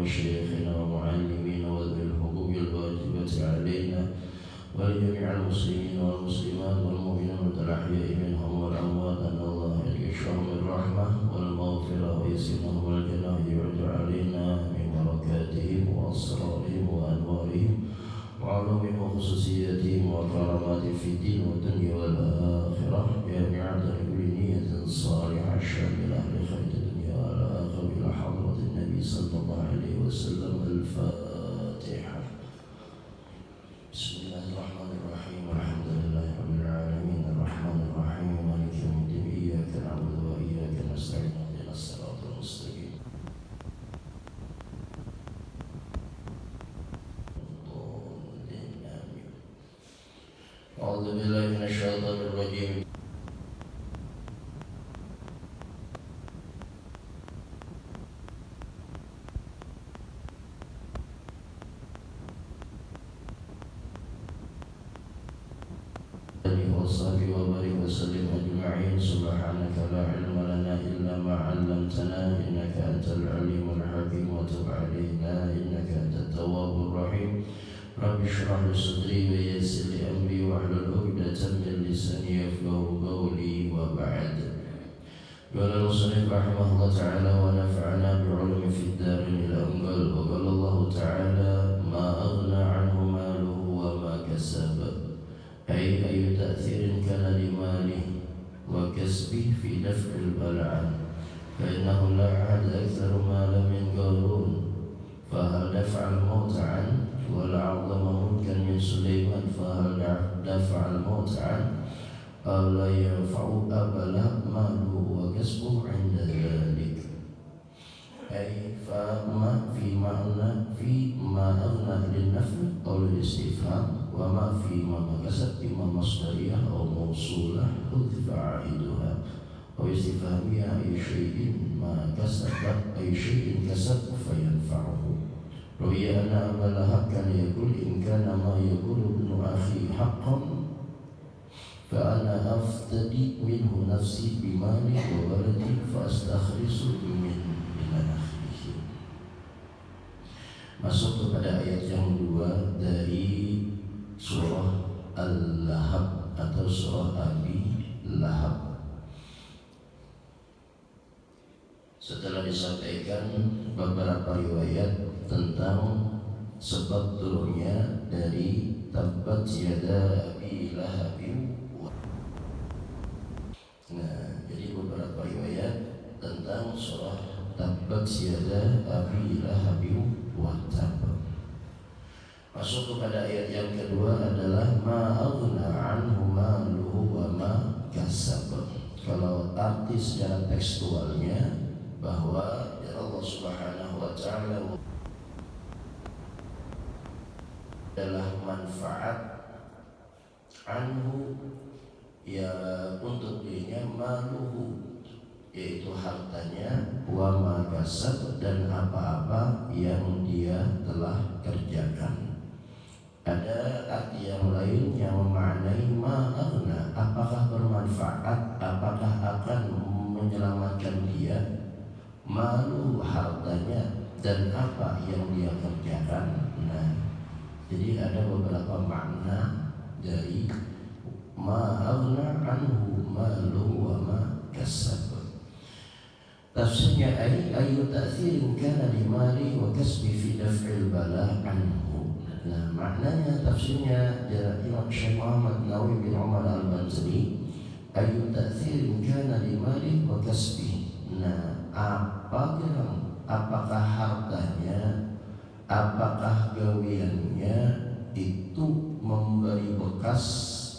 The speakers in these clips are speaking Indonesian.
ومشايخنا ومعلمين وذوي الحقوق الواجبة علينا ولجميع المسلمين والمسلمات والمؤمنين الأحياء منهم والأموات أن الله يغشهم الرحمة والمغفرة ويسكنهم الجنة ويعد علينا من بركاتهم وأسرارهم وأنوارهم وعلومهم وخصوصياتهم وكرامات في الدين والدنيا والآخرة جامعة لكل نية صالحة شاملة لخير الدنيا والآخرة إلى حضرة النبي صلى الله عليه وسلم. الفاتحة. بسم الله الرحمن الرحيم. الحمد لله رب العالمين الرحمن الرحيم مالك يوم الدين إياك نعبد وإياك نستعين اهدنا الصراط المستقيم. أعوذ بالله من الشيطان الرجيم. وصحبه وبارك وسلم أجمعين. سبحانك لا علم لنا إلا ما علمتنا إنك أنت العليم الحكيم وتب علينا إنك أنت التواب الرحيم. رب اشرح لي صدري ويسر لي أمري واحلل عقدة من لساني يفقهوا قولي. وبعد. قال المصنف رحمه الله تعالى ونفعنا بعلوم في الدارين إلى أن قال وقال الله تعالى ما أغنى عنه ماله وما كسب، أي تأثير كان لماله وكسبه في دفع البلاء، فإنه لا أحد أكثر مالا من قارون، فهل دفع الموت عنه؟ ولا أعظم ملكا من سليمان، فهل دفع الموت عنه؟ أو لا ينفع أبلا ماله وكسبه عند ذلك، أي فيما أغنى للنفع أو للاستفهام، وما فيما كسب إما مصدرية أو موصولة حذف عائدها أو استفهامية أي شيء كسب فينفعه. روي أن أبا لهب كان يقول إن كان ما يقول ابن أخي حقا فأنا أفتدي منه نفسي بمالي وولدي فأستخلص من أخيه. Masuk kepada ayat yang kedua dari surah Al-Lahab atau surah Abi Lahab. Setelah disampaikan beberapa riwayat tentang sebab turunnya dari tabbat yada Abi Lahab. Nah, jadi beberapa riwayat tentang surah tabbat yada Abi Lahab wa tab. Masuk kepada ayat yang kedua adalah ma aghna anhu maluhu wa ma kasab. Kalau arti secara tekstualnya bahwa Allah Subhanahu wa taala adalah manfaat anhu ya untuk dirinya maluhu yaitu hartanya wa ma kasab dan apa-apa yang dia telah kerjakan. Ada arti yang lain yang memaknai ma'agna, apakah bermanfaat, apakah akan menyelamatkan dia, malu hartanya dan apa yang dia kerjakan. Nah, jadi ada beberapa makna dari ma'agna anhu malu wa ma kasab. Tafsirnya ayu ta'thirin kana limali wa kasbi fi daf'il bala anhu. Nah, maknanya tafsirnya dari Imam Syekh Muhammad Nawawi bin Umar Al-Banzani ayu ta'thirin kana limali wa kasbi. Nah, apakah hartanya, apakah gawiannya itu memberi bekas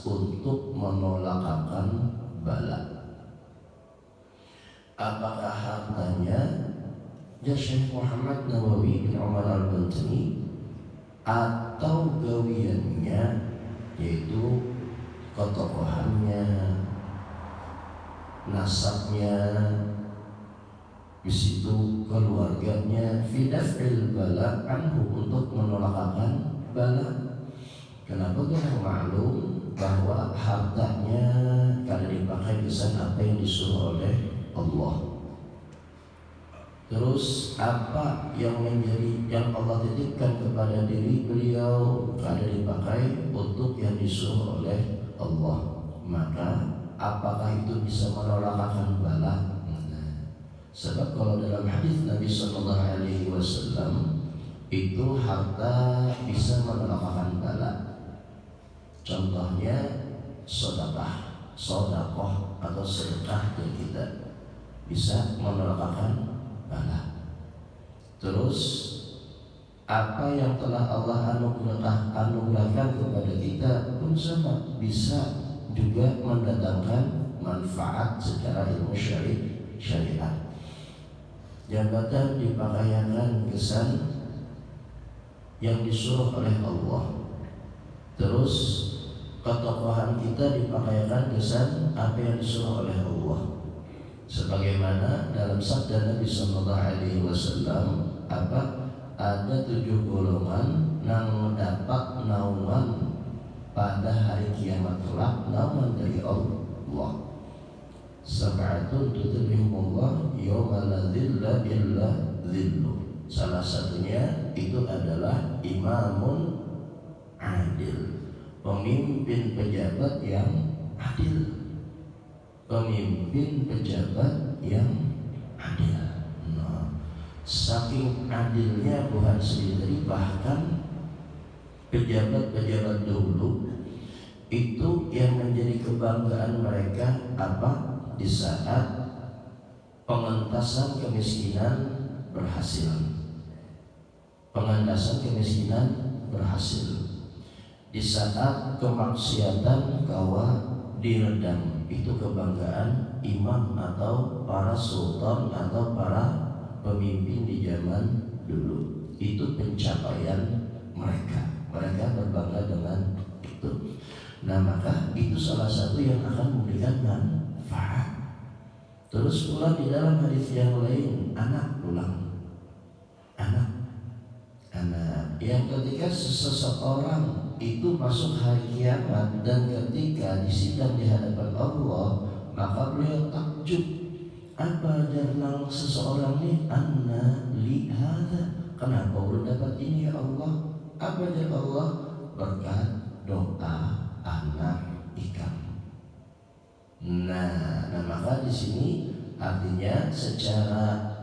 untuk menolak akan bala. Apakah hartanya Syekh Muhammad Nawawi bin Umar Al-Banzani atau gawiannya yaitu ketokohannya, nasabnya, di situ keluarganya, fidafil bala anhu untuk menolak akan bala. Kenapa? Karena maklum bahwa hartanya karena dipakai di sana apa yang disuruh oleh Allah. Terus apa yang Allah titipkan kepada diri beliau ada dipakai untuk yang disuruh oleh Allah, maka apakah itu bisa menolak akan bala? Sebab kalau dalam hadis Nabi Sallallahu Alaihi Wasallam itu harta bisa menolak akan bala. Contohnya sodakoh atau sedekah dari kita bisa menolak akan bala. Terus apa yang telah Allah anugerahkan kepada kita pun sama, bisa juga mendatangkan manfaat secara ilmu syariat. Jabatan dipakaikan kesan yang disuruh oleh Allah. Terus ketokohan kita dipakaikan kesan apa yang disuruh oleh Allah. Sebagaimana dalam sabda Nabi Sallallahu Alaihi Wasallam, ada 7 golongan yang mendapat naungan pada hari kiamat kelak, naungan dari Allah. Sab'atun tudhillihumullah yawma la dhilla illa dhilluh. Salah satunya itu adalah imamun adil, pemimpin pejabat yang adil. Pemimpin pejabat yang adil. Saking adilnya Tuhan sendiri, bahkan pejabat-pejabat dulu itu yang menjadi kebanggaan mereka di saat pengentasan kemiskinan berhasil. Pengentasan kemiskinan berhasil. Di saat kemaksiatan diredam, itu kebanggaan imam atau para sultan atau para pemimpin di zaman dulu. Itu pencapaian mereka. Mereka berbangga dengan itu. Nah, maka itu salah satu yang akan memberikan manfaat. Terus pula di dalam hadis yang lain, anak yang ketika seseorang itu masuk hari kiamat dan ketika disidang di hadapan Allah, maka beliau takjub, apa jalan seseorang ini, anna li hadza, kenapa udah dapat ini ya Allah? Apa jalan Allah? Berkat doa anak ikan. Nah, maka di sini artinya secara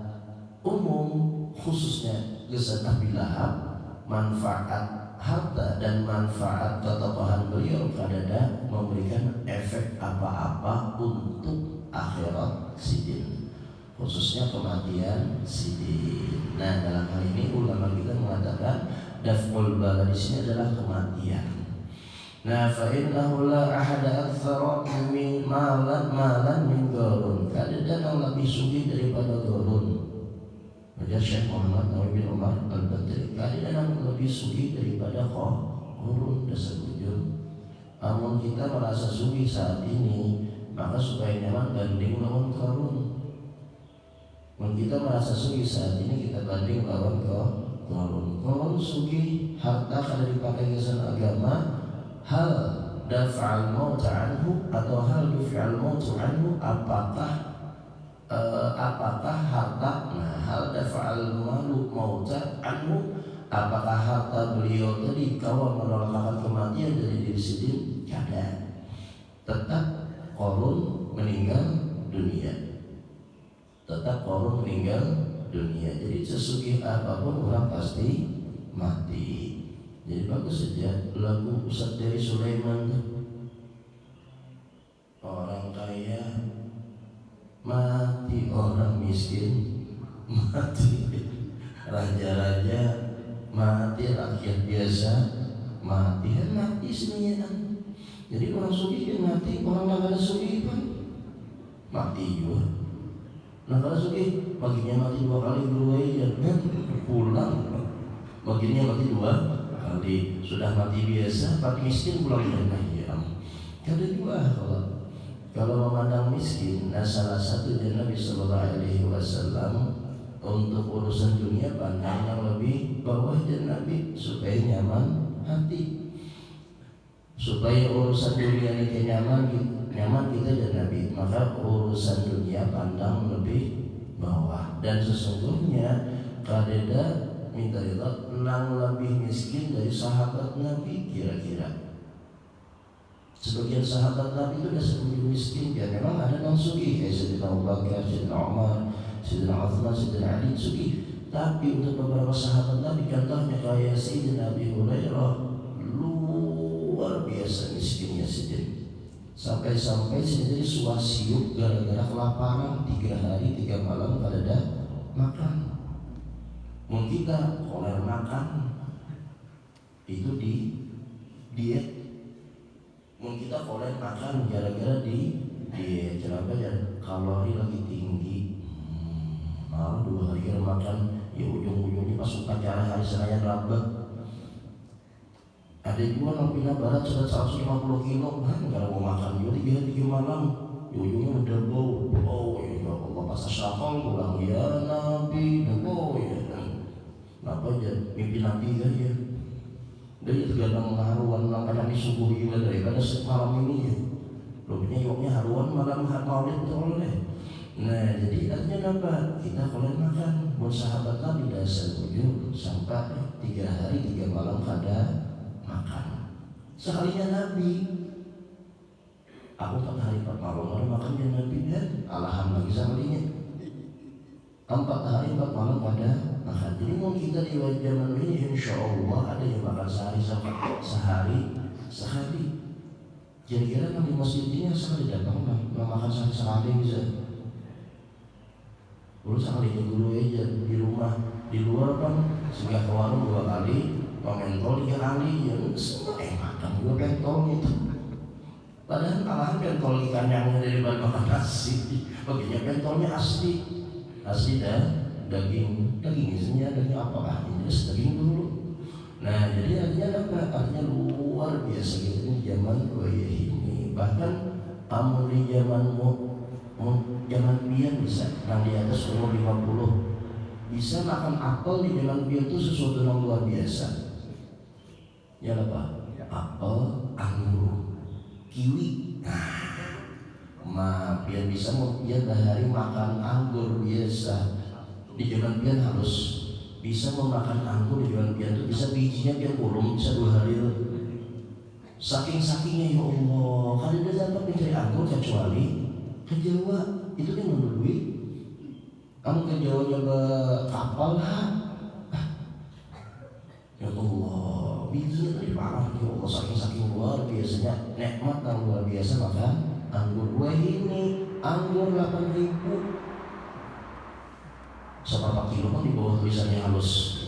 umum, khususnya kisah Nabi Lahab, manfaat harta dan manfaat ketokohan beliau kadada memberikan efek apa-apa untuk akhirat sidin, khususnya kematian sidin. Nah, dalam hal ini ulama kita mengatakan daf'ul bala di sini adalah kematian. Nah, fa innahu la ahada aktsara min malan min Qarun. Kadada yang lebih sugih daripada Qarun. Baca Syekh Muhammad Nawawi bin Umar Al-Badri. Kadada yang lebih sugih daripada Qarun dasar bujur. Namun kita merasa sugih saat ini, maka supaya nyaman banding lawan Qarun. Kita merasa sugih saat ini, kita banding lawan Qarun. Qarun sugih harta kada dipakai kesan agama. Hal daf'al maut anhu atau hal duf'al maut anhu, apakah harta, hal daf'al maut anhu, apakah harta beliau tadi kawal menolak kematian dari diri sendiri? Kada. Tetap Qarun meninggal dunia. Jadi sesugih apapun orang pasti mati. Jadi bagus saja lagu Ustaz dari Sulaiman, orang kaya mati, orang miskin mati, raja-raja mati, rakyat biasa mati, mati semuanya. Jadi orang sugih mati, orang nggak ada sugih kan mati juga. Nah, kalau sugih paginya mati 2 kali ya pulang, paginya mati 2 kali, sudah mati biasa, tapi miskin pulang rumah ya. Kada dua kalau memandang miskin. Nah, salah satu dari Nabi Sallallahu Alaihi Wasallam untuk urusan dunia pandang yang lebih bawah dari Nabi supaya nyaman hati, supaya urusan dunia ini nyaman kita dan Nabi, maka urusan dunia pandang lebih bawah. Dan sesungguhnya kadeda minta ridha nang lebih miskin dari sahabat Nabi kira-kira. Sebagian sahabat Nabi itu sudah sebelum miskin, ya memang ada yang sugih kayak Sayyidina Abu Bakar, Sayyidina Umar, Sayyidina Uthman, Sayyidina Ali sugih. Tapi untuk beberapa sahabat Nabi, contohnya kayak Sayyidina Abi Hurairah, luar biasa miskinnya Sayyidina. Sampai-sampai Sayyidina suasiuk gara-gara kelaparan 3 hari 3 malam pada dah makan. Mungkin kita koler makan itu di diet. Mungkin kita koler makan gara-gara di kenapa ya kalori lagi tinggi. Malah 2 hari kira makan, ya ujung-ujungnya pas upacara hari Senayan Raba. Ada juga yang pindah barat sudah 150 kilo, karena mau makan juga 3 hari 3 malam. Ya ujungnya udah bau ya Allah pas asyafal pulang ya Nabi, bau ya. Kenapa aja mimpi Nabi ya. Dari tergadang haruan makanya disubuh juga daripada malam ini ya. Lebihnya yuknya haruan malam maulid betul deh. Nah jadi artinya apa? Kita kalau makan buat sahabat Nabi dasar 7 sampai 3 hari 3 malam kada makan. Seharinya Nabi aku 4 hari 4 malam ada makan dia Nabi dan alahan lagi seharinya 4 hari 4 malam pada makan. Jadi mau kita di zaman ini insya Allah ada yang makan sehari. Kira-kira kan di masjid ini sekali datang makan sehari bisa. Dulu sekali dulu aja di rumah, di luar kan singgah ke warung 2 kali, mentol 3 kali, ya semua makan juga pentolnya itu. Padahal malahan pentol ikan yang dari makan nasi, baginya pentolnya asli dan daging isinya daging apa ini daging dulu. Nah jadi artinya apa? Artinya luar biasa gitu ini zaman wayah ini. Bahkan kamu di zaman biar bisa yang di atas umur 50 bisa makan apel di zaman biar itu sesuatu yang luar biasa. Ya apa? Apel, anggur, kiwi. Nah, biar bisa biar hari makan anggur biasa. Di zaman pian harus bisa memakan anggur di zaman pian itu bisa bijinya pian ulung bisa 2 hari. Saking-sakingnya ya Allah, kan dia dapat mencari anggur kecuali ke Jawa. Itu kan menurut kamu ke Jawa nyoba kapal lah. Ya Allah, bijinya tadi parah ya Allah, saking luar biasanya nikmat yang luar biasa makan anggur. Wah ini anggur 8.000. Seberapa kilo kan di bawah tulisannya halus.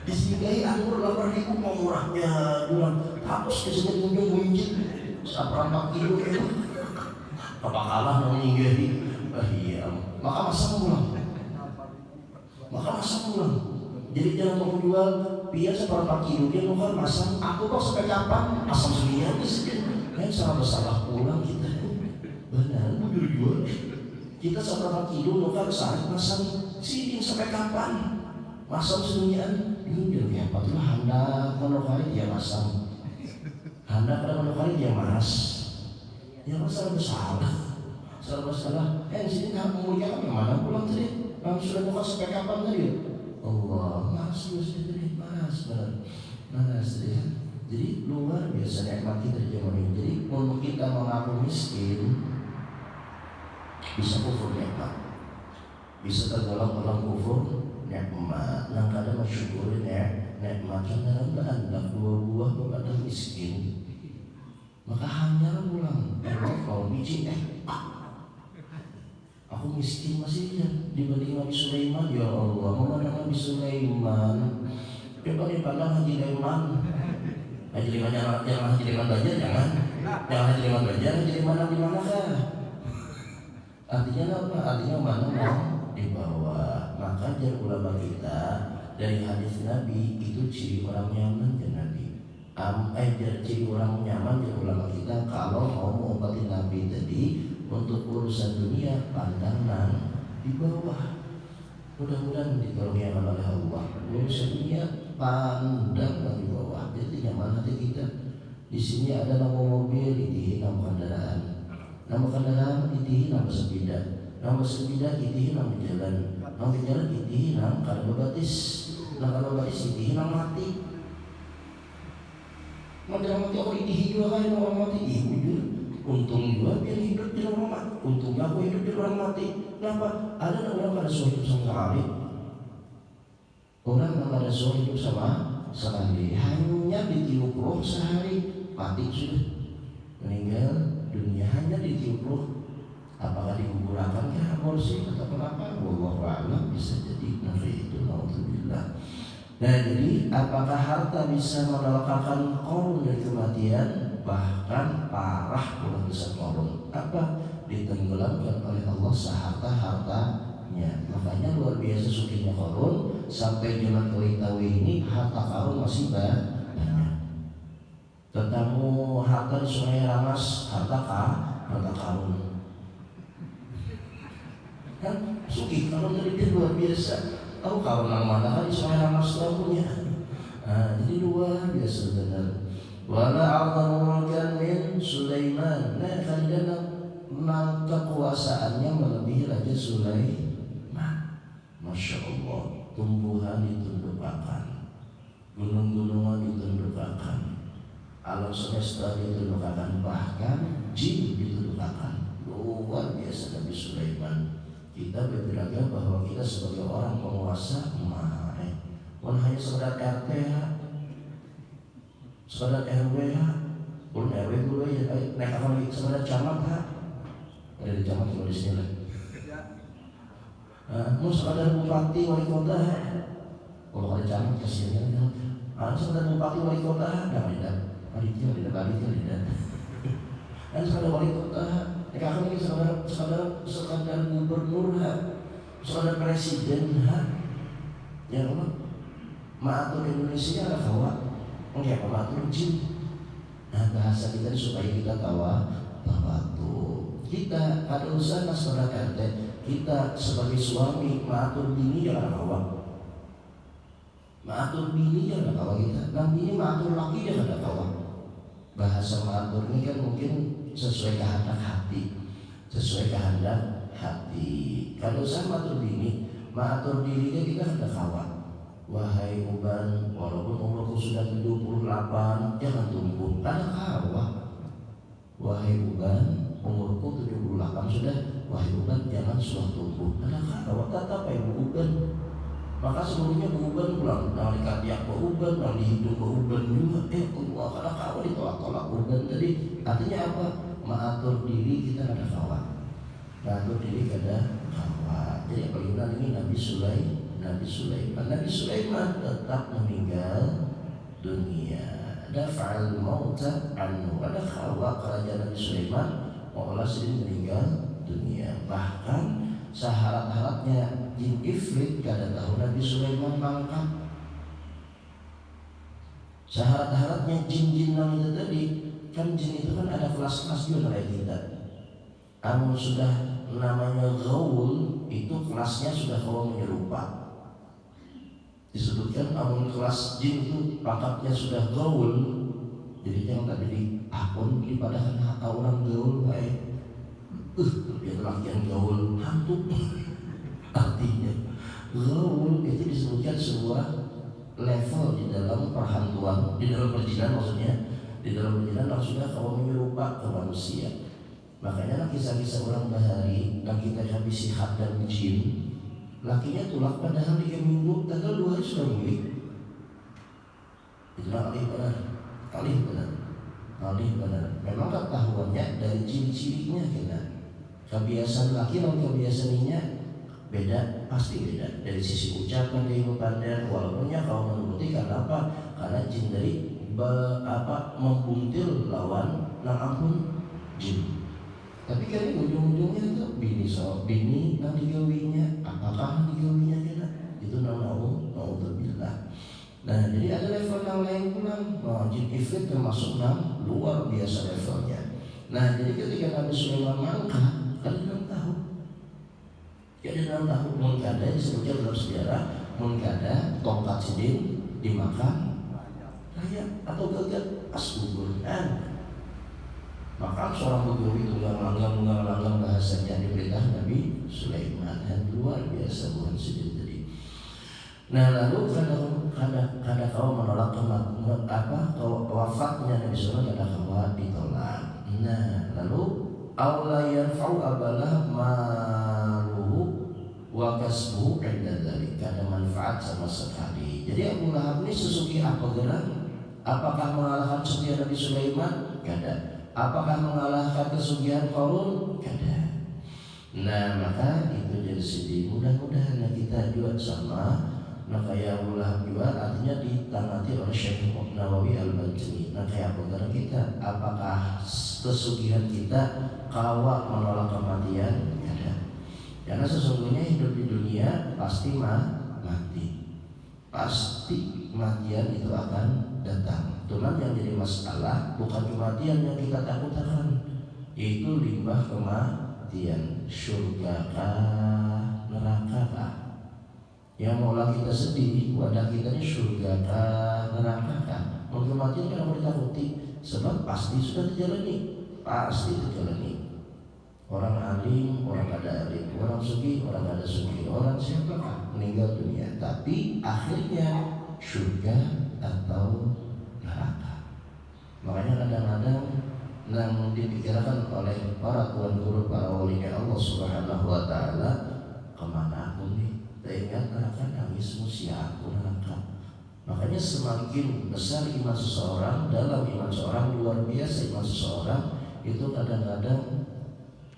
Disinggahi anggur 8.000 mau murahnya bulan. Hapus kesini ujung muncul. Seberapa kilo itu? Apa kalah mau nyinggahi? Iya. Maka masa pulang. Jadi jangan mau jual biar seberapa kilo dia nuker masang. Aku kok sampai kapan? Masang segini sih. Kan salah pulang kita. Benar, mau jual. Kita seberapa kilo nuker saat masang sini sampai kapan? Masang sendirian ini jadi apa tuh? Hendak menukari dia masang. Hendak pada menukari dia mas. Ya masalah bersalah. Sini kamu mulia kan mana pulang tadi? Kamu sudah nuker sampai kapan tadi? Allah masih tadi mas tadi. Jadi luar biasa nikmat kita di zaman ini. Jadi untuk kita mengaku miskin bisa kufur nikmat, bisa tergolong dalam kufur nikmat. Yang kadang mensyukuri nikmat karena anak 2 buah kepada miskin, maka hanya pulang. Kalau biji aku miskin masih dibanding Nabi Sulaiman. Ya Allah, memandang Nabi Sulaiman. Coba dipandang Haji Leman. Haji Leman jangan Haji Leman Banjar, jangan Haji Leman Banjar, Haji Leman di mana kah? Artinya apa? Artinya mana mau dibawa. Maka jar ulama kita dari hadis Nabi itu ciri orang nyaman dan Nabi. Ciri orang nyaman jar ulama kita kalau mau mengobati Nabi tadi untuk urusan dunia pandangan di bawah. Mudah-mudahan ditolongi oleh Allah. Urusan dunia pandang di bawah. Jadi nyaman hati kita. Di sini ada nama mobil, itihi nama kendaraan. Nama kendaraan itihi nama sepeda. Nang bersebida itihi nang berjalan, nang berjalan itihi nang kalau batis, nang kalau batis itihi nang mati. Nang jalan mati orang itihi juga kan orang mati, jujur. Untung juga biar hidup di orang mati. Untungnya aku hidup di orang mati. Kenapa? Ada orang pada suah hidup sama sekali. Orang yang pada suah hidup sama sekali hanya ditiup roh sehari, mati sudah. Meninggal dunia hanya ditiup roh. Apakah digugurkan ke aborsi atau kenapa? Wallahu a'lam, bisa jadi nanti itu naudzubillah. Nah, jadi apakah harta bisa menolakkan korun dari kematian? Bahkan parah kalau bisa korun. Apa? Ditenggelamkan oleh Allah seharta-hartanya. Makanya luar biasa sukanya korun. Sampai zaman Tawi ini harta karun masih banyak. Tetamu harta di Sungai Ramas, harta karun. Kan suki kalau dari dia luar biasa. Tahu kawan yang mana kan Sungai Ramas punya. Jadi luar biasa benar. Wala a'dhamukan min Sulaiman. Nah, karena kekuasaannya melebihi Raja Sulaiman. Masya Allah. Tumbuhan ditundukkan, gunung-gunungan ditundukkan, alam semesta ditundukkan, bahkan jin ditundukkan. Luar biasa Nabi Sulaiman. Kita berbeda bahwa kita sebagai orang penguasa bukan hanya sekedar RT, sekedar RW, pun RW dulu ya, naik apa lagi sekedar camat ada di camat kalau di sini lah. Mau sekedar bupati wali kota, kalau ada camat kasihan kan? Sekedar bupati wali kota, tidak, panitia tidak. Dan sekedar wali kota. Kami ini sekadar gubernur, sekadar presiden, ya Allah. Maatur Indonesia ada kawa, enggak apa maatur jin. Nah, bahasa kita supaya kita tawa tuh. Kita ada usaha sekadar RT. Kita sebagai suami maatur bini jangan kawa. Maatur bini jangan kawa kita. Dan bini maatur laki jangan kawa. Bahasa maatur ini kan mungkin sesuai kehendak hati, sesuai kehendak hati. Kalau sama matur bini, matur dirinya kita hendak kawan. Wahai uban, walaupun umurku sudah 78, jangan tumbuh, ada kawan. Wahai uban, umurku 78 sudah, wahai uban jangan sudah tumbuh, ada kawan. Tetap ibu uban. Maka seluruhnya uban pulang, nang dikatiak uban, nang dihidung uban juga. Allah kada kawan ditolak-tolak uban. Jadi artinya apa? Mengatur diri kita ada kawan, mengatur diri kada kawan. Jadi apabila ini Nabi Sulaiman tetap meninggal dunia. Dafa'al mauta anhu, ada kawan kerajaan Nabi Sulaiman malah sering meninggal dunia. Bahkan syarat-syaratnya jin ifrit kada tahu Nabi Sulaiman mangkat. Syarat-syaratnya jin-jin yang itu tadi. Kan jin itu kan ada kelas-kelas juga kayak kita. Kamu sudah namanya gaul, itu kelasnya sudah kamu menyerupa. Disebutkan kamu kelas jin itu pangkatnya sudah gaul. Jadi jangan tadi di akun daripada orang gaul baik. Dia laki-laki gaul hantu. Artinya gaul itu disebutkan sebuah level di dalam perhantuan, di dalam perjinan maksudnya. Di dalam perjalanan sudah kamu menyerupa ke manusia. Makanya kisah-kisah orang bahari yang kita habisi hak dan jin, lakinya tulak padahal 3 minggu, tanggal 2 hari sudah mulih. Itulah alih benar. Memang ketahuannya dari ciri-cirinya kita. Kebiasaan laki dan kebiasaannya beda, pasti beda. Dari sisi ucapan dia pandai, walaupunnya kau menuruti karena apa? Karena jin dari membuntil lawan nang ampun jin. Tapi kan ujung-ujungnya itu bini nang digawinya, apakah digawinya kita? Itu naudzubillah. Nah, jadi ada level yang lain pula. Jin ifrit termasuk nang luar biasa levelnya. Nah, jadi ketika Nabi Sulaiman mangkat, kalian tahu. Jadi dalam tahu munkada disebutnya dalam sejarah munkada tongkat sidin dimakan kayak atau gagal asbubun. Maka seorang begawi tunggang langgang bahasanya di perintah Nabi Nah lalu kada kau menolak wafatnya Nabi SAW, kada kau ditolak. Nah lalu aula yanfa'u abalah maluhu wa kasbuhu inda dzalik, kada manfaat sama sekali. Jadi Abu Lahab ini sesuki apa gerak? Apakah mengalahkan kesugihan Nabi Sulaiman? Kada. Apakah mengalahkan kesugihan Qarun? Kada. Nah maka itu jadi sedih. Mudah-mudahan kita juga sama. Nah kayak Abu Lahab juga artinya ditangati oleh Syekh Nawawi Al-Bajri. Nah kayak apa kita? Apakah kesugihan kita kawak menolak kematian? Kada. Karena sesungguhnya hidup di dunia pasti mati. Pasti kematian itu akan datang. Cuman yang jadi masalah bukan kematian yang kita takutkan, yaitu limbah kematian. Surga kah, neraka kah? Yang maulah kita sedih, wadah kita ini surga kah, neraka kah? Mau kematian kan mau ditakuti, sebab pasti sudah dijalani, pasti dijalani. Orang alim, orang kada alim, orang sugi, orang kada sugi, orang siapakah meninggal dunia, tapi akhirnya surga atau neraka. Makanya kadang-kadang yang dipikirkan oleh para tuan guru, para walinya Allah Subhanahu wa Ta'ala, kemana aku nih? Teringat neraka, nangis musia aku neraka. Makanya semakin besar iman seseorang, dalam iman seseorang luar biasa iman seseorang itu kadang-kadang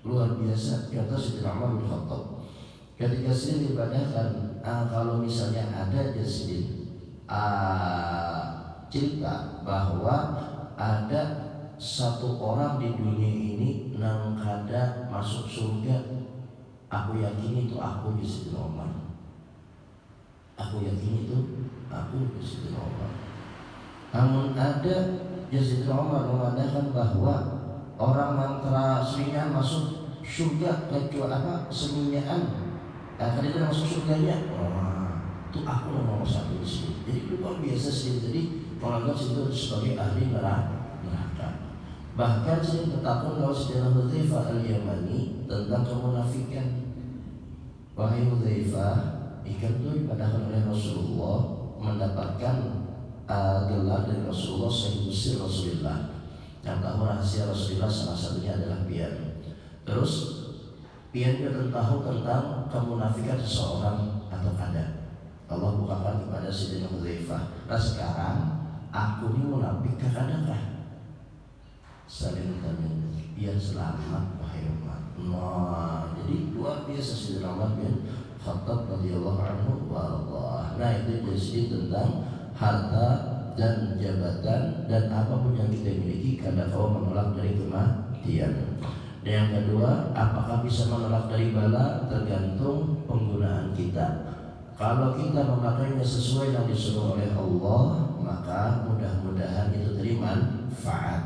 luar biasa. Contoh Sayyidina Umar bin Khattab ketika sedang diibadahkan, kalau misalnya ada jadi cerita bahwa ada satu orang di dunia ini nang kada masuk surga, aku yakin itu aku di Sayyidina Umar. Aku yakin itu aku di Sayyidina Umar. Namun ada Sayyidina Umar mengatakan bahwa orang yang teraslinya masuk surga kecuali seminyaan akan itu masuk surganya. Itu aku nomor satu di sini. Jadi luar biasa sih. Jadi menganggap itu sebagai ahli neraka. Bahkan sering bertakun kalau sejarah Hudzaifah Al-Yamani tentang kemunafikan. Wahai Hudzaifah, ikan itu dipadakan oleh Rasulullah, mendapatkan gelar dari Rasulullah, Sayyidul Sir Rasulullah. Yang tahu rahasia Rasulullah salah satunya adalah pian. Terus pian juga tahu tentang kemunafikan seseorang atau kada. Allah bukakan kepada Sayyidina Hudzaifah. Nah sekarang aku ini munafik kadakah? Saling tamin biar selamat wahai umat. Nah jadi luar biasa Sayyidina Umar bin Khattab radhiyallahu anhu wa Allah. Nah itu jadi tentang harta dan jabatan dan apapun yang kita miliki karena kau menolak dari kematian. Dan yang kedua, apakah bisa menolak dari bala? Tergantung penggunaan kita. Kalau kita memakainya sesuai yang disuruh oleh Allah, maka mudah-mudahan itu terima manfaat,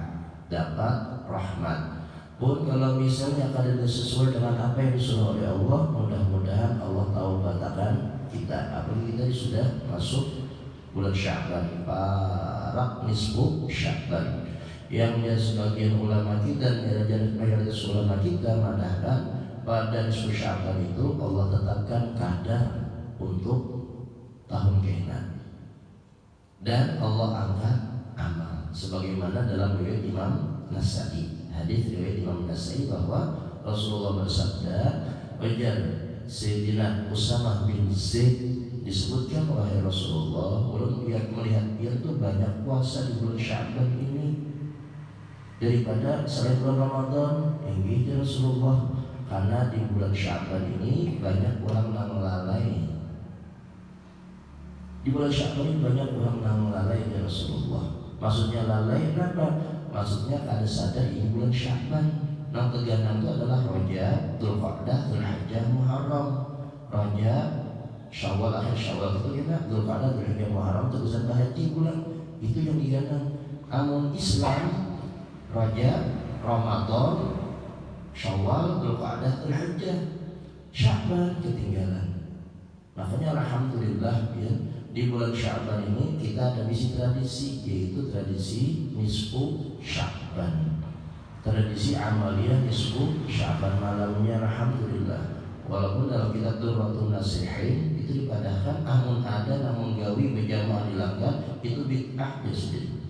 dapat rahmat. Pun kalau misalnya kada sesuai dengan apa yang disuruh oleh Allah, mudah-mudahan Allah tahu batakan kita. Apalagi kita sudah masuk bulan Sya'ban, parak nisfu Sya'ban, yang sebagian ulama kita dan mayoritas ulama kita mengatakan pada nisfu Sya'ban itu Allah tetapkan kadar untuk tahun kehendak dan Allah angkat amal, sebagaimana dalam riwayat Imam Nasai, hadis riwayat Imam Nasai bahwa Rasulullah bersabda, wajar Sayyidina Usamah bin Zaid disebutkan wahai Rasulullah, ulun melihat dia tuh banyak puasa di bulan Sya'ban ini daripada selain bulan Ramadan. Yang Rasulullah, karena di bulan Sya'ban ini banyak orang yang lalai. Di bulan Sya'ban ini banyak orang yang lalai ya Rasulullah. Maksudnya lalai kenapa? Maksudnya kada sadar ini bulan Sya'ban. Yang keganang itu adalah Rajab, Dzulqa'dah, Dzulhijjah, Muharram. Rajab, Syawal, akhir Syawal itu kita Dzulqa'dah, Dzulhijjah, Muharram itu bisa haji bulan. Itu yang diganang. Amun Islam, Rajab, Ramadan, Syawal, Dzulqa'dah, Dzulhijjah, Sya'ban ketinggalan. Makanya alhamdulillah ya, di bulan Sya'ban ini kita ada misi tradisi, yaitu tradisi nisfu Sya'ban. Tradisi amaliyah nisfu Sya'ban malamnya alhamdulillah. walaupun dalam kitab Durratun Nasihin itu dipadahkan amun ada namun gawi berjamaah dilanggar itu bid'ah ya sendiri.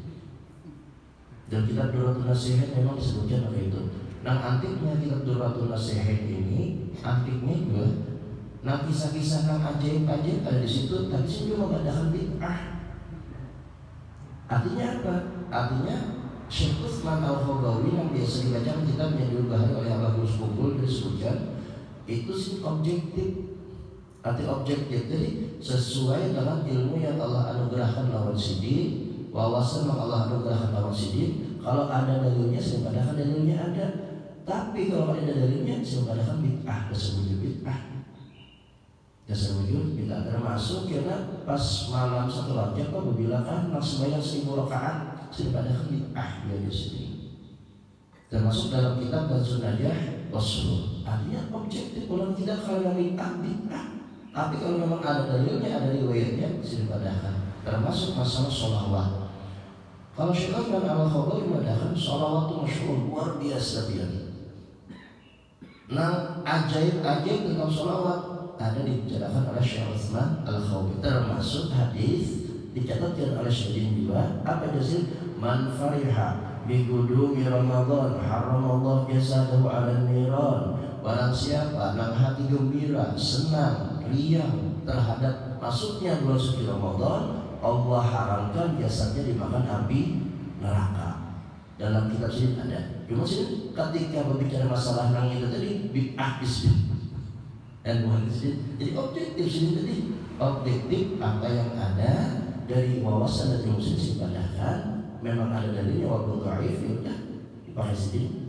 Dan kitab Durratun Nasihin memang disebutkan oleh itu. Nah antiknya kitab Durratun Nasihin ini antiknya juga, nah kisah-kisah yang ajaib-ajaib ada di situ, tapi sini juga mengadakan bid'ah. Artinya apa? Artinya Syekh Utsman Al-Khabawi yang biasa dibaca kitab yang diubah oleh Abah Gus Kumpul disebutkan itu sih objektif. Arti objektif jadi sesuai dengan ilmu yang Allah anugerahkan lawan sidik, wawasan yang Allah anugerahkan lawan sidik. Kalau ada dalilnya sebenarnya dalilnya ada, tapi kalau ada dalilnya sebenarnya bid'ah tersebut bid'ah. Dasar wujud bid'ah termasuk karena pas malam satu rajab Pak bilang nak sembahyang 1000 rakaat sebenarnya bid'ah dia di sini. Termasuk dalam kitab dan Sunnah Rasul. Artinya objektif orang tidak kalau bid'ah. Tapi kalau memang ada dalilnya, ada riwayatnya dipadahkan. Termasuk masalah sholawat. Kalau Syekh Utsman Al-Khabawi mengatakan sholawat itu masyhur luar biasa dia. Nah ajaib-ajaib tentang sholawat ada dibicarakan oleh Syekh Utsman Al-Khabawi. Termasuk hadis dicatatkan oleh Syekh juga. Apa dasar man fariha bi qudumi Ramadan haramallahu jasadahu 'ala niran. Barang siapa yang hati gembira, senang, riang terhadap masuknya bulan suci Ramadan, Allah haramkan jasadnya dimakan api neraka. Dalam kitab sini ada. Cuma sini ketika berbicara masalah yang itu tadi bid'ah disebut. Dan bukan disebut. Jadi objektif sini tadi objektif apa yang ada dari wawasan dan ilmu sini padahal memang ada dalilnya walaupun dhaif ya udah dipakai sendiri.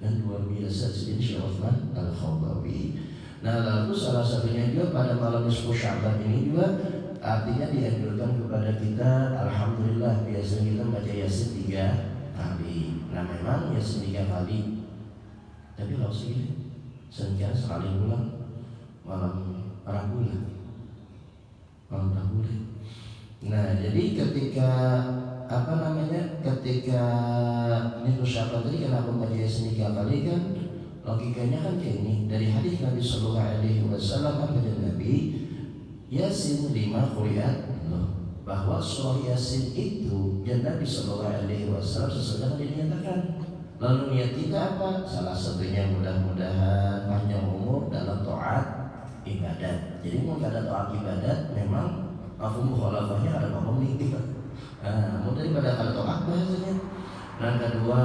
Dan luar biasa sendiri Syekh Utsman Al-Khabawi. Nah lalu salah satunya juga pada malam nisfu Sya'ban ini juga artinya dianjurkan kepada kita, alhamdulillah biasanya kita baca Yasin 3 kali. Nah memang Yasin 3 kali, tapi kalau segini senja sekali pulang malam Rabu. Nah jadi ketika ketika nisfu Sya'ban tadi kenapa baca Yasin 3 kali kan? Logikanya kan kayak ini dari hadis Nabi Sallallahu Alaihi Wasallam kata Nabi Yasin 5 quriat bahwa surah Yasin itu dan Nabi Sallallahu Alaihi Wasallam sesudah dinyatakan. Lalu niat kita apa? Salah satunya mudah-mudahan panjang umur dalam taat ibadat. Jadi mau ada taat ibadat memang mafhum mukhalafahnya ada mafhum nikah. Mau daripada ada taat bahasanya. Dan kedua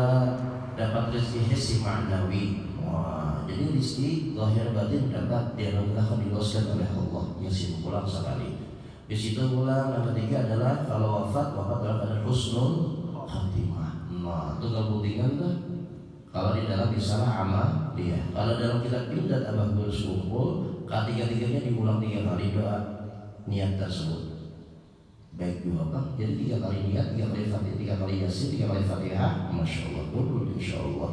dapat rezeki hissi ma'nawi. Jadi rezeki zahir batin dapat dianugerahkan diluaskan oleh Allah yang sibuk pulang sekali. Di situ pulang yang ketiga adalah kalau wafat dalam keadaan husnul khatimah. Nah itu kepentingan tuh. Kalau di dalam risalah amal dia. Kalau dalam kitab Imdad Abah Gus Kumpul ketiga-tiganya diulang 3 kali doa niat tersebut. Baik juga Bang. Jadi 3 kali niat, 3 kali Fatihah, 3 kali Yasin, 3 kali Fatihah. Masya Allah, betul insya Allah.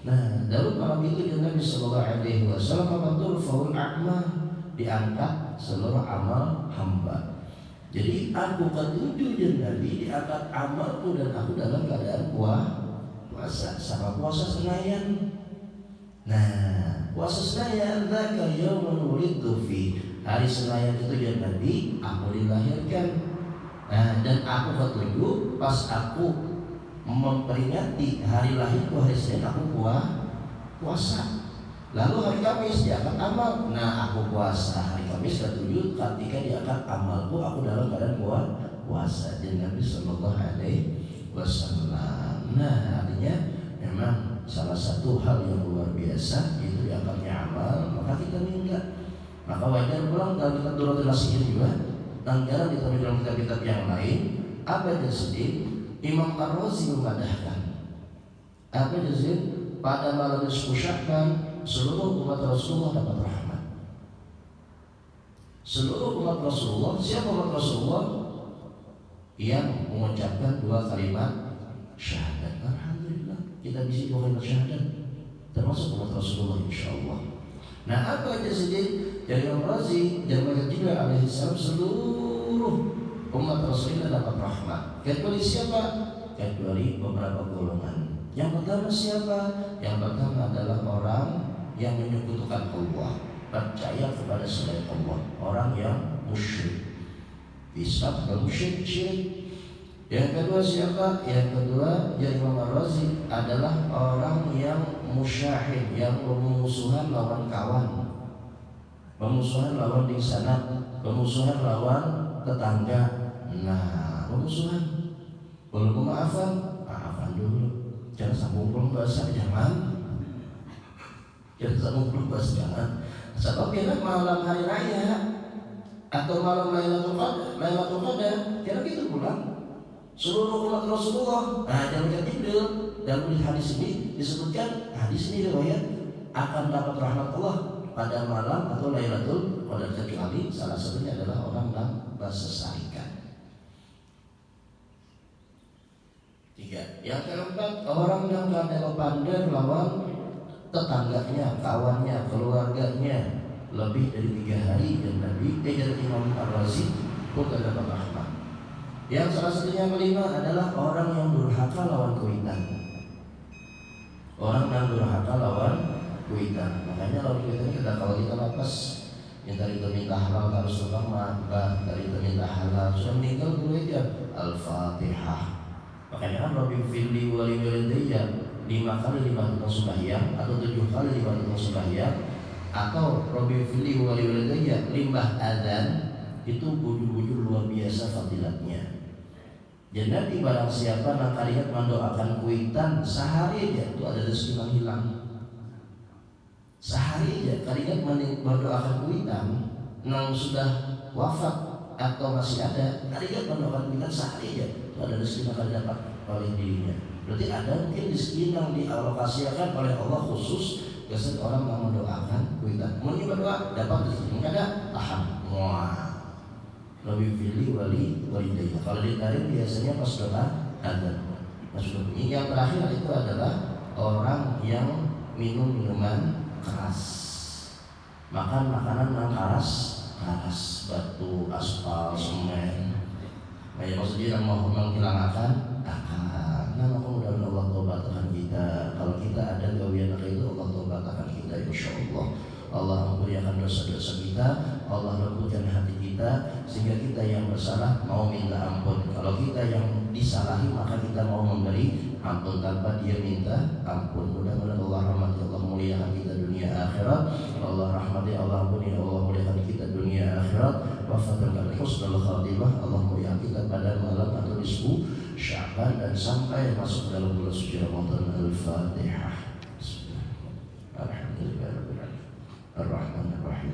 Nah, dalam malam itu Nabi Sallallahu Alaihi Wasallam mengatur faul a'mal diangkat seluruh amal hamba. Jadi aku ketujuh Nabi diangkat amalku dan aku dalam keadaan puasa sama puasa Senayan. Nah, puasa Senayan dzaka yaumul wulidtu fi. Hari Senayan itu Nabi aku dilahirkan. Nah, dan aku ketujuh pas aku memperingati hari lahirku hari Senin aku puasa. Lalu hari Kamis diangkat amal. Nah aku puasa hari Kamis ke-7 ketika diangkat amalku aku dalam keadaan puasa. Jadi Nabi Sallallahu Alaihi Wasallam. Nah artinya memang salah satu hal yang luar biasa itu diangkatnya amal. Maka kita minta. Maka wajar pulang dalam kitab Durratun Nasihin juga. Dan jarang ditemukan dalam kitab-kitab yang lain. Apa yang sedih? Imam Ar-Razi memadahkan apa jazir pada malam nisfu Sya'ban seluruh umat Rasulullah dapat rahmat. Seluruh umat Rasulullah, siapa umat Rasulullah yang mengucapkan 2 kalimat syahadat. Alhamdulillah kita bisa 2 kalimat syahadat termasuk umat Rasulullah insyaallah. Nah apa jazir dari Imam Ar-Razi dan Jibril alaihi salam seluruh umat Rasulullah dapat rahmat. Kecuali siapa? Kecuali beberapa golongan. Yang pertama siapa? Yang pertama adalah orang yang menyekutukan Allah. percaya kepada selain Allah, orang yang musyrik. Islam dan musyrik syirik. Yang kedua siapa? Yang kedua ya Imam Ar-Razi adalah orang yang musyahid, yang bermusuhan lawan kawan, bermusuhan lawan di sana, bermusuhan lawan tetangga. Nah, bermusuhan belum maafan dulu. Jangan sambung belum bahasa, jangan sambung belum bahasa, jangan. Sebab kira malam hari raya atau malam Lailatul Qadar, kira gitu pulang seluruh umat Rasulullah. Nah, jangan tidur. Dalam hadis ini disebutkan, hadis ini riwayat akan dapat rahmat Allah pada malam atau Lailatul Qadar, kecuali salah satunya adalah orang yang bersesarikan. 3. Yang keempat, orang yang kadang pandai lawan tetangganya, kawannya, keluarganya lebih dari 3 hari dan Nabi dari Imam Ar-Razi pun dapat rahmat. Yang salah satunya yang kelima adalah orang yang durhaka lawan kuitan. Orang yang durhaka lawan kuitan. Makanya lawan kuitan kita kalau kita lapas, yang tadi itu minta halal harus tukang makan, tadi itu minta halal sudah meninggal dulu aja Al-Fatihah. Makanya kan Rabbi Fili wali walidayya 5 kali 5 tukang sembahyang atau 7 kali 5 tukang sembahyang, atau Rabbi Fili wali walidayya limbah adzan, itu bujur-bujur luar biasa fadilatnya. Jadi barang siapa nak kalian mendoakan kuitan sehari aja itu ada rezeki yang hilang. Sehari aja kalian mendoakan kuitan yang sudah wafat atau masih ada, kalian mendoakan kuitan sehari aja itu ada rezeki yang akan dapat oleh dirinya. Berarti ada mungkin rezeki yang dialokasikan oleh Allah khusus kepada orang yang mendoakan kuitan. Mau berdoa dapat rezeki, ada alhamdulillah. Lebih pilih walidayya. Kalau ditarik biasanya pas doa ada. Maksudnya yang terakhir itu adalah orang yang minum minuman keras, makan makanan yang keras, batu, aspal, semen. Nah, ya maksudnya yang mau menghilangkan akan. Nah, mudah-mudahan Allah taubatkan kita. Kalau kita ada gawian itu, Allah taubatkan kita insyaallah. Allah ampunikan dosa-dosa kita, Allah lembutkan hati kita, sehingga kita yang bersalah mau minta ampun. Kalau kita yang disalahi maka kita mau memberi ampun tanpa dia minta ampun. Mudah-mudahan Allah rahmati, Allah muliakan kita dunia akhirat. Allah rahmati, Allah ampuni, Allah muliakan kita dunia akhirat. Wafatkan husnul khatimah, Allah muliakan kita pada malam atau nisfu Sya'ban dan sampai masuk dalam bulan suci Ramadan. Al-Fatihah. Alhamdulillah. Ar-Rahman Ar-Rahim.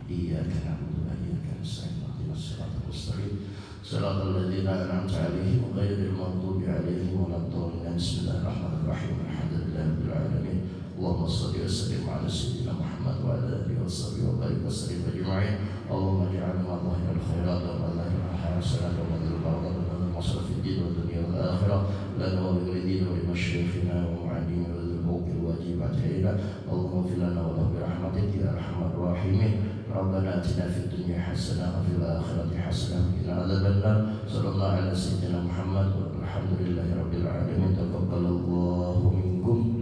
Iyyaka na'budu wa iyyaka nasta'in. Ihdinas siratal mustaqim. Shiratal ladzina an'amta 'alaihim ghairil maghdubi 'alaihim waladdallin. Bismillahirrahmanirrahim. Alhamdulillahirabbil alamin. Allahumma shalli wa sallim 'ala sayyidina Muhammad wa 'ala alihi wa sahbihi wa barik wa sallim ajma'in. Allahumma ij'alna dhahiril khairat wa dhahiril hasanat wa dhahiril barakat wa masraf fid-din wa dunya wal akhirah. Lana wa liwalidina wa limasyayikhina wa mu'allimina wa dzil huquqil wajibat ilaina. Allahumma fil lana wa lahum birahmatika ya arhamar rahimin. Rabbana atina fid dunya hasanah wa fil akhirati hasanah wa qina adzabannar. Sallallahu ala sayyidina Muhammad walhamdulillahi rabbil alamin. Taqabbalallahu minkum.